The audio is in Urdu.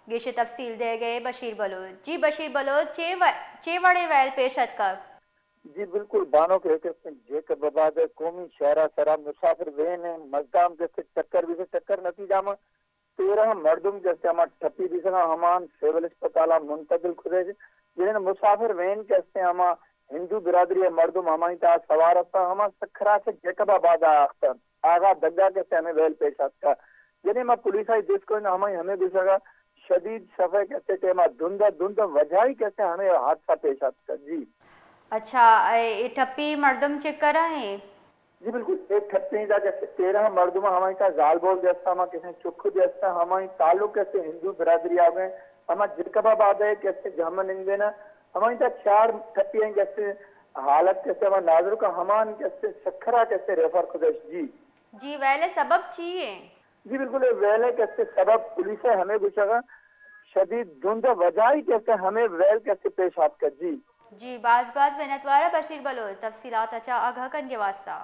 یہ تفصیل دے گئے بشیر بلوچ. جی بشیر بلوچ چے وڑے ویل پیشت کا. جی بالکل بانو کے جیک بباد قومی شہرہ سرا مسافر وین مزدام جیسے چکر بھی سے چکر نتیجہ میں 13 مردم جیسے ہما ٹھپی بھی سے ہمان سیول اسپتالہ منتقل کھدے جنہیں مسافر وین کہتے ہیں ہما ہندو برادری مردم ہماری تا سوار ہوتا ہما سکھرا سے جیکب آباد آختر آغا دگا کہتے ہمیں ویل پیش آتا جنہیں میں پولیس آئی جس کو ہمیں بھی سکا شدید صفحے کہتے تھے دھند وجہ ہی کہتے ہمیں حادثہ پیش آتا. جی اچھا یہ ٹھپی مردم چکر ہیں. جی بالکل ایک ٹھپی دا جیسے 13 مردم ہماری تا زال بول جیسا ہما کسی چکھ جیسا ہماری تعلق کیسے ہندو برادری آگئے ہما جرکب آباد ہے کیسے جامن انگینا ہماری تا 4 ٹھپی ہیں کیسے حالت کیسے ہمارا ناظر کا ہمان کیسے سکھرا کیسے ریفر خدش. جی جی ویلے سبب چاہیے. جی بالکل ویلے کیسے سبب پولیس ہے ہمیں پوچھا شدید دھند وجہ ہی کیسے ہمیں ویل کیسے پیش آپ کر. جی جی بعض ونتوارہ بشیر بلوچ تفصیلات اچھا آگاہ کن کے واسطہ.